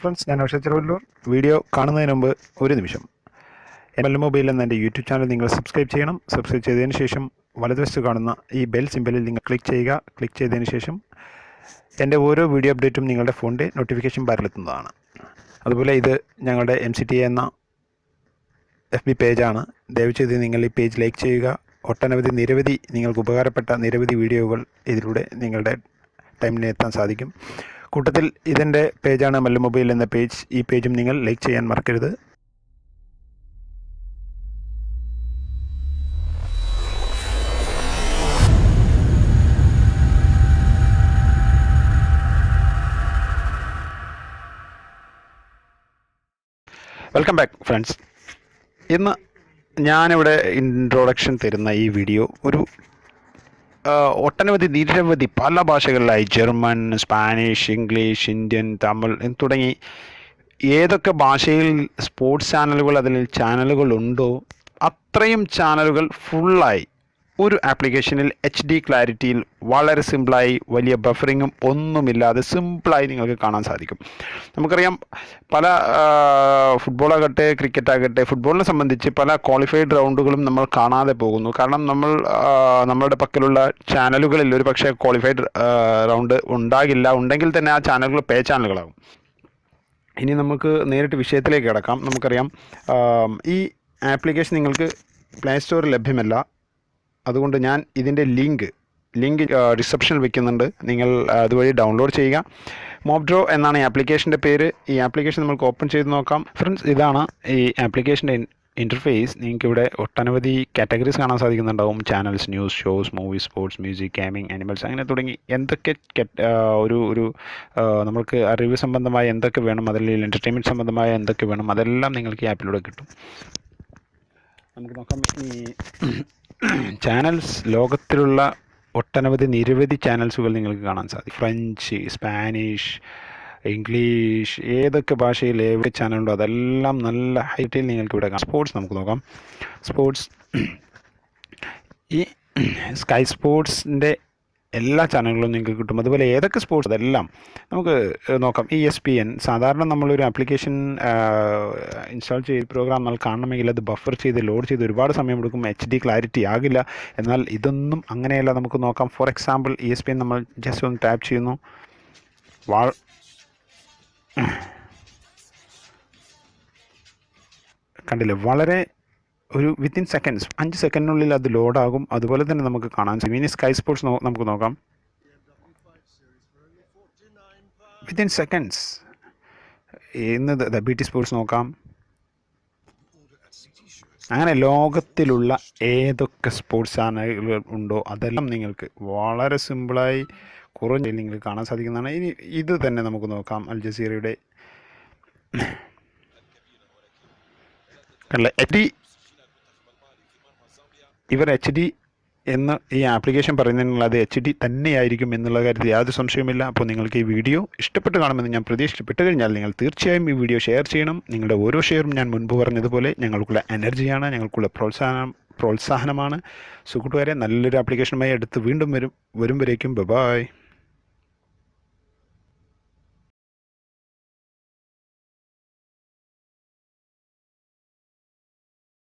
Friends, ഞാൻ Cheruvallur. Video കാണുന്നതിന് മുമ്പ് ഒരു നിമിഷം എൻ്റെ മൊബൈൽ എന്ന എൻ്റെ യൂട്യൂബ് ചാനൽ നിങ്ങൾ സബ്സ്ക്രൈബ് ചെയ്യണം. സബ്സ്ക്രൈബ് ചെയ്തതിന് ശേഷം വലതുവശത്ത് കാണുന്ന ഈ ബെൽ സിമ്പലിൽ നിങ്ങൾ ക്ലിക്ക് ചെയ്യുക. ക്ലിക്ക് ചെയ്തതിന് ശേഷം എൻ്റെ ഓരോ വീഡിയോ അപ്ഡേറ്റും നിങ്ങളുടെ ഫോണിൻ്റെ നോട്ടിഫിക്കേഷൻ ബാറിലെത്തുന്നതാണ്. അതുപോലെ ഇത് ഞങ്ങളുടെ MCTA എന്ന FB പേജാണ്. ദയവ് ചെയ്ത് നിങ്ങൾ ഈ പേജ് ലൈക്ക് ചെയ്യുക. ഒട്ടനവധി നിരവധി നിങ്ങൾക്ക് ഉപകാരപ്പെട്ട നിരവധി വീഡിയോകൾ ഇതിലൂടെ നിങ്ങളുടെ ടൈമിന് എത്താൻ സാധിക്കും. കൂട്ടത്തിൽ ഇതിൻ്റെ പേജാണ് മല്ലു മൊബൈൽ എന്ന പേജ്. ഈ പേജും നിങ്ങൾ ലൈക്ക് ചെയ്യാൻ മറക്കരുത്. Welcome back friends. ഇന്ന് ഞാനിവിടെ ഇൻട്രൊഡക്ഷൻ തരുന്ന ഈ വീഡിയോ ഒരു ഒട്ടനവധി നിരവധി പല ഭാഷകളിലായി German, Spanish, English, Indian, Tamil തുടങ്ങി ഏതൊക്കെ ഭാഷയിൽ സ്പോർട്സ് ചാനലുകൾ അതിൽ ചാനലുകളുണ്ടോ അത്രയും ചാനലുകൾ ഫുള്ളായി ഒരു ആപ്ലിക്കേഷനിൽ HD ക്ലാരിറ്റിയിൽ വളരെ സിമ്പിളായി വലിയ ബഫറിങ്ങും ഒന്നുമില്ലാതെ സിമ്പിളായി നിങ്ങൾക്ക് കാണാൻ സാധിക്കും. നമുക്കറിയാം, പല ഫുട്ബോളാകട്ടെ ക്രിക്കറ്റ് ആകട്ടെ, ഫുട്ബോളിനെ സംബന്ധിച്ച് പല ക്വാളിഫൈഡ് റൗണ്ടുകളും നമ്മൾ കാണാതെ പോകുന്നു. കാരണം നമ്മളുടെ പക്കലുള്ള ചാനലുകളിൽ ഒരു പക്ഷേ ക്വാളിഫൈഡ് റൗണ്ട് ഉണ്ടാകില്ല. ഉണ്ടെങ്കിൽ തന്നെ ആ ചാനലുകൾ പേ ചാനലുകളാകും. ഇനി നമുക്ക് നേരിട്ട് വിഷയത്തിലേക്ക് കിടക്കാം. നമുക്കറിയാം, ഈ ആപ്ലിക്കേഷൻ നിങ്ങൾക്ക് പ്ലേ സ്റ്റോറിൽ ലഭ്യമല്ല. അതുകൊണ്ട് ഞാൻ ഇതിൻ്റെ ലിങ്ക് ഡിസ്ക്രിപ്ഷനിൽ വെക്കുന്നുണ്ട്. നിങ്ങൾ അതുവഴി ഡൗൺലോഡ് ചെയ്യുക. മോബ്ഡ്രോ എന്നാണ് ഈ ആപ്ലിക്കേഷൻ്റെ പേര്. ഈ ആപ്ലിക്കേഷൻ നമുക്ക് ഓപ്പൺ ചെയ്ത് നോക്കാം. ഫ്രണ്ട്സ്, ഇതാണ് ഈ ആപ്ലിക്കേഷൻ്റെ ഇൻ്റർഫേസ്. നിങ്ങൾക്കിവിടെ ഒട്ടനവധി കാറ്റഗറീസ് കാണാൻ സാധിക്കുന്നുണ്ടാവും. Channels, news, shows, movies, sports, music, gaming, animals, അങ്ങനെ തുടങ്ങി എന്തൊക്കെ ഒരു നമുക്ക് അറിവ് സംബന്ധമായ എന്തൊക്കെ വേണം, അതിൽ എൻ്റർടൈൻമെൻറ്റ് സംബന്ധമായ എന്തൊക്കെ വേണം, അതെല്ലാം നിങ്ങൾക്ക് ഈ ആപ്പിലൂടെ കിട്ടും. നമുക്ക് നോക്കാം. ഈ ചാനൽസ്, ലോകത്തിലുള്ള ഒട്ടനവധി നിരവധി ചാനൽസുകൾ നിങ്ങൾക്ക് കാണാൻ സാധിക്കും. ഫ്രഞ്ച്, സ്പാനിഷ്, ഇംഗ്ലീഷ്, ഏതൊക്കെ ഭാഷയിൽ ഏതൊക്കെ ചാനലുണ്ടോ അതെല്ലാം നല്ല ഹൈറ്റിൽ നിങ്ങൾക്ക് ഇവിടെ കാണാം. സ്പോർട്സ് നമുക്ക് നോക്കാം. സ്പോർട്സ്, ഈ സ്കൈ സ്പോർട്സിൻ്റെ എല്ലാ ചാനലുകളും നിങ്ങൾക്ക് കിട്ടും. അതുപോലെ ഏതൊക്കെ സ്പോർട്സ് അതെല്ലാം നമുക്ക് നോക്കാം. ESPN, സാധാരണ നമ്മളൊരു ആപ്ലിക്കേഷൻ ഇൻസ്റ്റാൾ ചെയ്ത് പ്രോഗ്രാം നമ്മൾ കാണണമെങ്കിൽ അത് ബഫർ ചെയ്ത് ലോഡ് ചെയ്ത് ഒരുപാട് സമയം എടുക്കും. HD ക്ലാരിറ്റി ആകില്ല. എന്നാൽ ഇതൊന്നും അങ്ങനെയല്ല. നമുക്ക് നോക്കാം. ഫോർ എക്സാമ്പിൾ, ESPN നമ്മൾ ജസ്റ്റ് ഒന്ന് ടാപ്പ് ചെയ്യുന്നു. കണ്ടില്ലേ, വളരെ ഒരു വിത്തിൻ സെക്കൻഡ്സ്, 5 സെക്കൻഡിനുള്ളിൽ അത് ലോഡാകും. അതുപോലെ തന്നെ നമുക്ക് കാണാൻ സാധിക്കും. ഇനി സ്കൈ സ്പോർട്സ് നമുക്ക് നോക്കാം. വിത്തിൻ സെക്കൻഡ്സ് ഇന്ന് BT സ്പോർട്സ് നോക്കാം. അങ്ങനെ ലോകത്തിലുള്ള ഏതൊക്കെ സ്പോർട്സ് ചാനലുകൾ ഉണ്ടോ അതെല്ലാം നിങ്ങൾക്ക് വളരെ സിമ്പിളായി കുറഞ്ഞ നിങ്ങൾക്ക് കാണാൻ സാധിക്കുന്നതാണ്. ഇനി ഇത് തന്നെ നമുക്ക് നോക്കാം. അൽ ജസീറയുടെ ഇവർ HD എന്ന് ഈ ആപ്ലിക്കേഷൻ പറയുന്നതിനുള്ള അത് HD തന്നെയായിരിക്കും എന്നുള്ള കാര്യത്തിൽ യാതൊരു സംശയവുമില്ല. അപ്പോൾ നിങ്ങൾക്ക് ഈ വീഡിയോ ഇഷ്ടപ്പെട്ട് കാണുമെന്ന് ഞാൻ പ്രതീക്ഷിക്കപ്പെട്ട് കഴിഞ്ഞാൽ നിങ്ങൾ തീർച്ചയായും ഈ വീഡിയോ ഷെയർ ചെയ്യണം. നിങ്ങളുടെ ഓരോ ഷെയറും ഞാൻ മുൻപ് പറഞ്ഞതുപോലെ ഞങ്ങൾക്കുള്ള എനർജിയാണ്, ഞങ്ങൾക്കുള്ള പ്രോത്സാഹനമാണ്. സുഹൃത്തുക്കളെ, നല്ലൊരു ആപ്ലിക്കേഷനുമായി അടുത്ത് വീണ്ടും വരും വരേക്കും. ബൈ.